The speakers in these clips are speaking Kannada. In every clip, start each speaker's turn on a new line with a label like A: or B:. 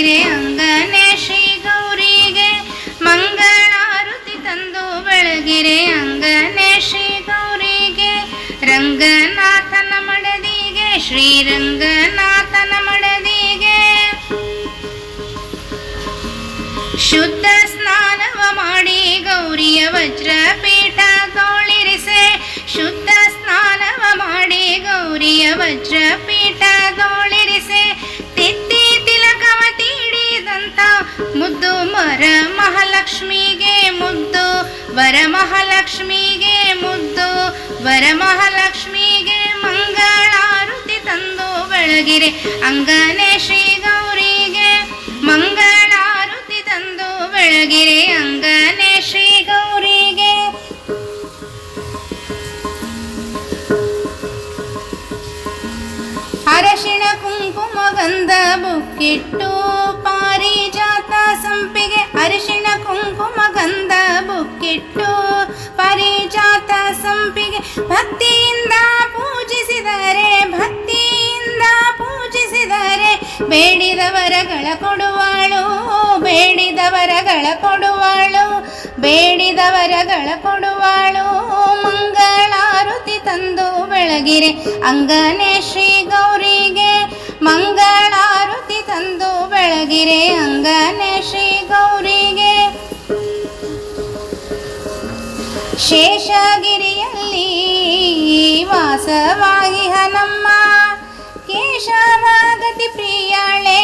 A: ಬೆಳಗಿರೆ ಅಂಗನೆ ಶ್ರೀ ಗೌರಿಗೆ ಮಂಗಳಾರತಿ ತಂದು ಬೆಳಗಿರೆ ಅಂಗನೆ ಶ್ರೀ ಗೌರಿಗೆ ರಂಗನಾಥನ ಮಡದಿಗೆ ಶ್ರೀರಂಗನಾಥನ ಮಡದಿಗೆ ಶುದ್ಧ ಸ್ನಾನವ ಮಾಡಿ ಗೌರಿಯ ವಜ್ರಪೀಠ ದೋಳಿರಿಸೆ ಶುದ್ಧ ಸ್ನಾನವ ಮಾಡಿ ಗೌರಿಯ ವಜ್ರಪೀಠ ದೋಳಿರಿಸೆ ತಿತ್ತಿ ತಿಲಕವ ತೀಡಿದಂತ ಮುದ್ದು ವರ ಮಹಾಲಕ್ಷ್ಮಿಗೆ ಮುದ್ದು ವರಮಹಾಲಕ್ಷ್ಮಿಗೆ ಮುದ್ದು ವರಮಹಾಲಕ್ಷ್ಮಿಗೆ ಮಂಗಳಾರತಿ ತಂದು ಬೆಳಗಿರೆ ಅಂಗನೆ ಶ್ರೀ ಗೌರಿಗೆ ಮಂಗಳಾರತಿ ತಂದು ಬೆಳಗಿರೆ ಅಂಗನೆ ಶ್ರೀ ಗೌರಿಗೆ ಅರಶಿಣ ಕುಂಕುಮ ಗಂಧ ಬುಕ್ಕಿಟ್ಟು ಪಾರಿಜಾತ ಸಂಪಿಗೆ ಅರಿಶಿಣ ಕುಂಕುಮ ಗಂಧ ಬುಕ್ಕಿಟ್ಟು ಪಾರಿಜಾತ ಸಂಪಿಗೆ ಭಕ್ತಿಯಿಂದ ಪೂಜಿಸಿದರೆ ಬೇಡಿದ ವರಗಳ ಕೊಡುವಾಳು ಬೇಡಿದ ವರಗಳ ಕೊಡುವಾಳು ಬೇಡಿದ ವರಗಳ ಕೊಡುವಾಳು ಮಂಗಳಾರತಿ ತಂದು ಬೆಳಗಿರೆ ಅಂಗನೆ ಶ್ರೀ ಗೌರಿಗೆ ಮಂಗಳಾರತಿ ತಂದು ಬೆಳಗಿರೆ ಅಂಗನೆ ಶ್ರೀ ಗೌರಿಗೆ ಶೇಷಗಿರಿಯಲ್ಲಿ ವಾಸವಾಗಿ ಹನಮ್ಮ ಕೇಶವಗತಿ ಪ್ರಿಯಾಳೆ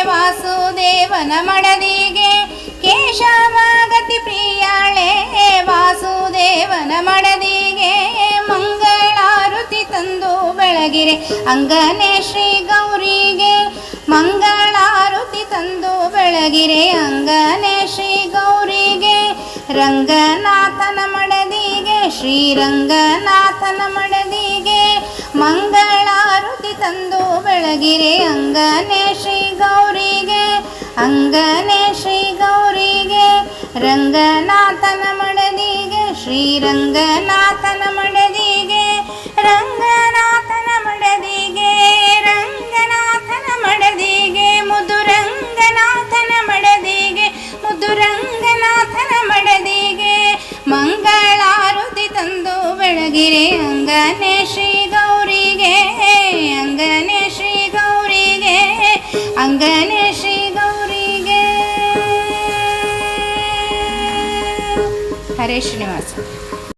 A: ವಾಸುದೇವನ ಮಡದಿಗೆ ಕೇಶವಗತಿ ಪ್ರಿಯಾಳೆ ವಾಸುದೇವನ ಮಡದಿಗೆ ಮಂಗಳಾರತಿ ತಂದು ಬೆಳಗಿರೆ ಅಂಗನೆ ಶ್ರೀ ಗೌರಿಗೆ ಮಂಗಳಾರತಿ ತಂದು ಬೆಳಗಿರೆ ಅಂಗನೆ ಶ್ರೀ ಗೌರಿಗೆ ರಂಗನಾಥನ ಮಡದಿಗೆ ಶ್ರೀರಂಗನಾಥನ ಮಡದಿಗೆ ಮಂಗಳಾರತಿ ತಂದು ಬೆಳಗಿರೆ ಅಂಗನೆ ಶ್ರೀ ಗೌರಿಗೆ ಅಂಗನೆ ಶ್ರೀ ಗೌರಿಗೆ ರಂಗನಾಥನ ಮಡದಿಗೆ ಶ್ರೀರಂಗನಾಥನ ಮಡದಿಗೆ ರಂಗನಾಥನ ಮಡದಿಗೆ ರಂಗನಾಥನ ಮಡದಿಗೆ ಮುದುರಂಗನಾಥನ ಮಡದಿಗೆ ಮುದುರಂಗನಾಥನ ಮಡದಿಗೆ ಮಂಗಳಾರತಿ ತಂದು ಬೆಳಗಿರೆ ಅಂಗನೆ ಶ್ರೀ ಗೌರಿಗೆ ಅಂಗನೆ ಶ್ರೀ ಗೌರಿಗೆ ಅಂಗನೆ ಶ್ರೀ ಗೌರಿಗೆ. ಹರೇ ಶ್ರೀನಿವಾಸ.